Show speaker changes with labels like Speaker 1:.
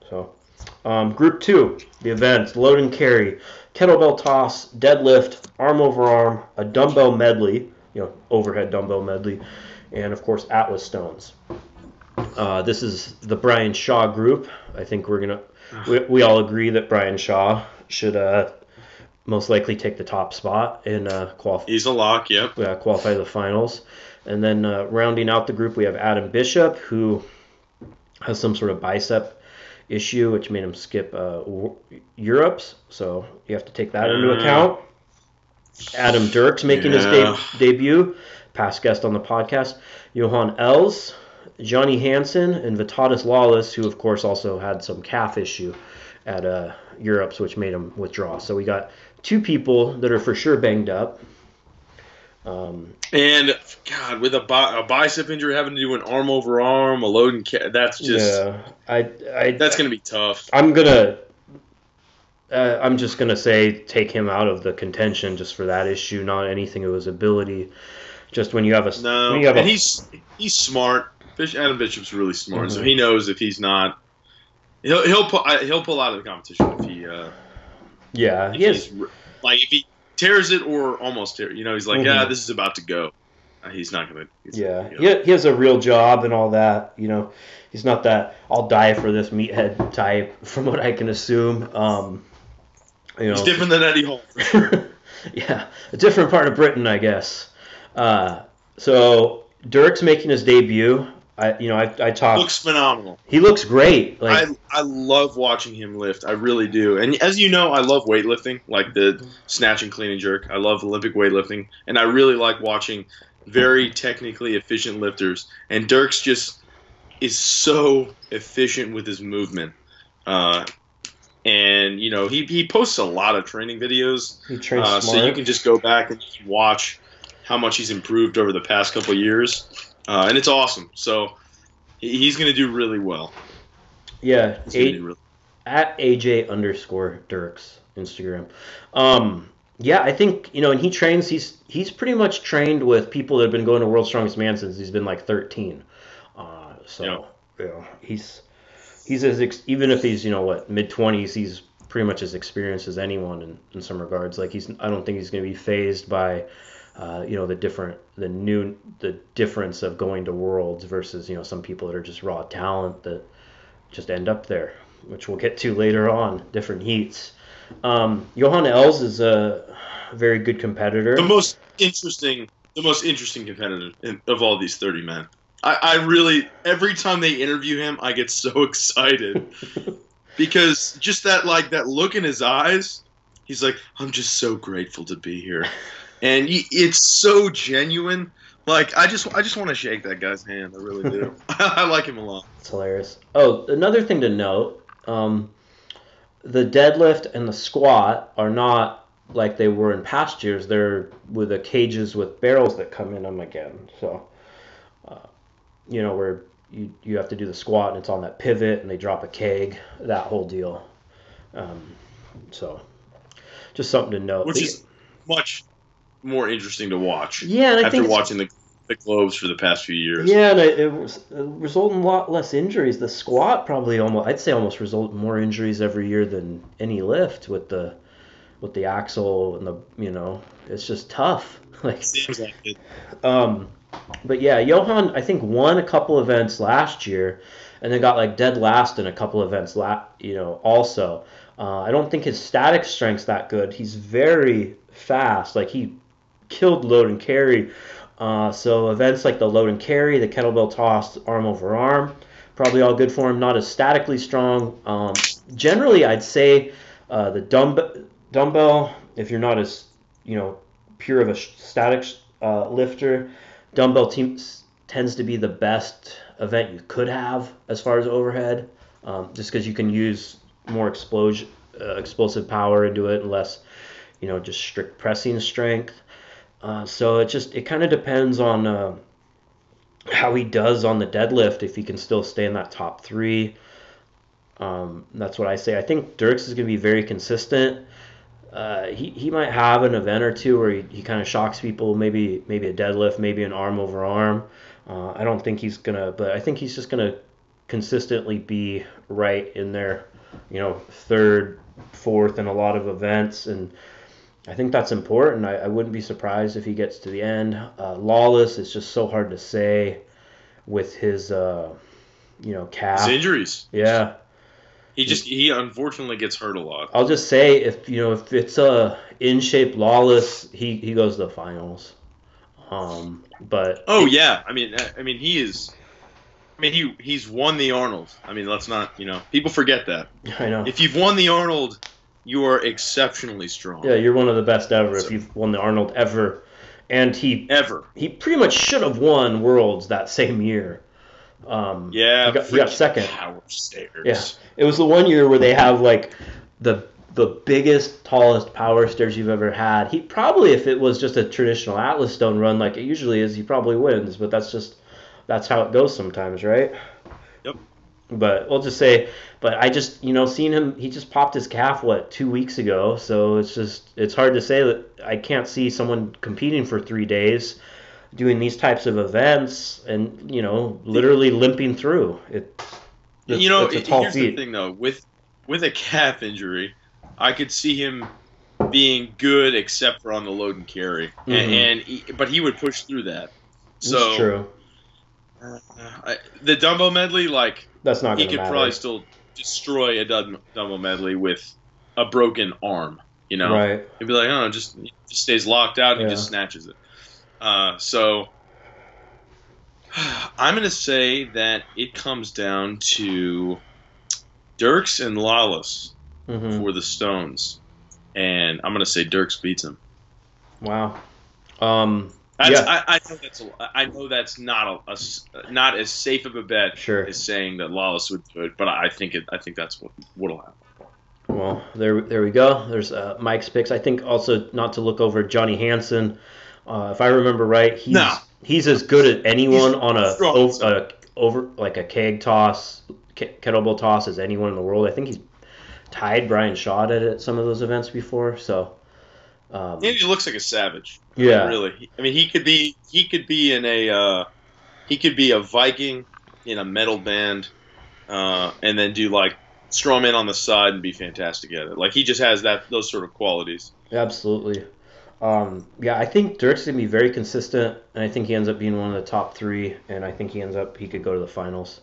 Speaker 1: So, Group 2, the events, load and carry, kettlebell toss, deadlift, arm over arm, a dumbbell medley, overhead dumbbell medley, and of course Atlas stones. This is the Brian Shaw group. I think we all agree that Brian Shaw should most likely take the top spot and qualify.
Speaker 2: He's a lock, yep.
Speaker 1: Qualify the finals. And then rounding out the group, we have Adam Bishop, who has some sort of bicep issue, which made him skip Europe's. So you have to take that into account. Adam Dirks making his debut, past guest on the podcast. Johanna Ells, Johnny Hanson, and Vitalis Lawless, who of course also had some calf issue at Europe's, which made him withdraw. So we got 2 people that are for sure banged up.
Speaker 2: And God, with a bicep injury, having to do an arm over arm, a load and that's just that's gonna be tough.
Speaker 1: I'm just gonna say take him out of the contention just for that issue, not anything of his ability. Just when you have
Speaker 2: he's smart. Adam Bishop's really smart, so he knows if he's not, he'll pull out of the competition if he. If he tears it or almost tears, he's like, this is about to go. He's not gonna.
Speaker 1: He has a real job and all that. He's not that I'll die for this meathead type, from what I can assume.
Speaker 2: He's different than Eddie Hall. For sure.
Speaker 1: Yeah, a different part of Britain, I guess. So Dirk's making his debut. I talked.
Speaker 2: Looks phenomenal.
Speaker 1: He looks great.
Speaker 2: I love watching him lift. I really do. And as you know, I love weightlifting, like the snatch and clean and jerk. I love Olympic weightlifting, and I really like watching very technically efficient lifters. And Dirks just is so efficient with his movement. And he posts a lot of training videos.
Speaker 1: He trains smart.
Speaker 2: So you can just go back and just watch how much he's improved over the past couple of years. And it's awesome. So he's going to do really well.
Speaker 1: Yeah, at AJ_Dirks Instagram. I think and he trains. He's pretty much trained with people that have been going to World's Strongest Man since he's been like 13. He's even if he's mid-20s, he's pretty much as experienced as anyone in some regards. Like I don't think he's going to be fazed by. The difference of going to Worlds versus some people that are just raw talent that just end up there, which we'll get to later on, different heats. Johanna Ells is a very good competitor.
Speaker 2: The most interesting competitor of all these 30 men. I really, every time they interview him, I get so excited because just that look in his eyes, he's like, I'm just so grateful to be here. And it's so genuine. Like I just want to shake that guy's hand. I really do. I like him a lot.
Speaker 1: It's hilarious. Oh, another thing to note: the deadlift and the squat are not like they were in past years. They're with the cages with barrels that come in them again. So, where you have to do the squat and it's on that pivot and they drop a keg. That whole deal. So, just something to note.
Speaker 2: Which is much more interesting to watch.
Speaker 1: Yeah, and
Speaker 2: after watching the globes for the past few years.
Speaker 1: Yeah, and it resulted in a lot less injuries. The squat probably almost result in more injuries every year than any lift with the axle and it's just tough.
Speaker 2: Seems like it.
Speaker 1: But yeah, Johan I think won a couple events last year, and then got dead last in a couple events also. I don't think his static strength's that good. He's very fast. He killed load and carry. So events like the load and carry, the kettlebell toss, arm over arm, probably all good for him. Not as statically strong. Generally, I'd say the dumbbell, if you're not as pure of a static lifter, dumbbell tends to be the best event you could have as far as overhead, just because you can use more explosive power into it, less just strict pressing strength. So it kind of depends on how he does on the deadlift, if he can still stay in that top 3. That's what I say. I think Dirks is going to be very consistent. He might have an event or two where he kind of shocks people, maybe a deadlift, maybe an arm over arm. I don't think he's going to, but I think he's just going to consistently be right in there, third, fourth in a lot of events, and I think that's important. I wouldn't be surprised if he gets to the end. Lawless is just so hard to say with his, calf.
Speaker 2: His injuries.
Speaker 1: Yeah.
Speaker 2: He unfortunately gets hurt a lot.
Speaker 1: I'll just say if it's a in shape Lawless, he goes to the finals. But
Speaker 2: yeah, I mean he is. I mean he's won the Arnold. I mean let's not people forget that.
Speaker 1: I know.
Speaker 2: If you've won the Arnold, you are exceptionally strong.
Speaker 1: Yeah, you're one of the best ever if you've won the Arnold ever, and he pretty much should have won Worlds that same year. He got second.
Speaker 2: Power stairs.
Speaker 1: Yeah, it was the one year where they have like the biggest, tallest power stairs you've ever had. He probably, if it was just a traditional Atlas Stone run like it usually is, he probably wins. But that's how it goes sometimes, right?
Speaker 2: Yep.
Speaker 1: But we'll just say, I just seen him. He just popped his calf 2 weeks ago, so it's hard to say that I can't see someone competing for 3 days, doing these types of events, and literally limping through. It's a tall
Speaker 2: here's
Speaker 1: feat.
Speaker 2: The thing though, with a calf injury, I could see him being good except for on the load and carry, but he would push through that. So
Speaker 1: that's true.
Speaker 2: The Dumbo medley,
Speaker 1: that's not.
Speaker 2: He could probably still destroy a Dumbo medley with a broken arm.
Speaker 1: Right?
Speaker 2: He'd be like, oh, just stays locked out and he just snatches it. So I'm going to say that it comes down to Dirks and Lawless for the Stones, and I'm going to say Dirks beats him.
Speaker 1: Wow.
Speaker 2: I know that's not not as safe of a bet as saying that Lawless would do it, but I think that's what'll happen.
Speaker 1: Well, there we go. There's Mike's picks. I think also not to look over Johnny Hanson. If I remember right, he's as good as anyone on a keg toss, kettlebell toss as anyone in the world. I think he's tied Brian Shaw at some of those events before. So
Speaker 2: he looks like a savage.
Speaker 1: Yeah,
Speaker 2: really. I mean, he could be a Viking in a metal band, and then do Strowman on the side and be fantastic at it. He just has those sort of qualities.
Speaker 1: Absolutely. I think Dirk's going to be very consistent, and I think he ends up being one of the top 3, and I think he could go to the finals.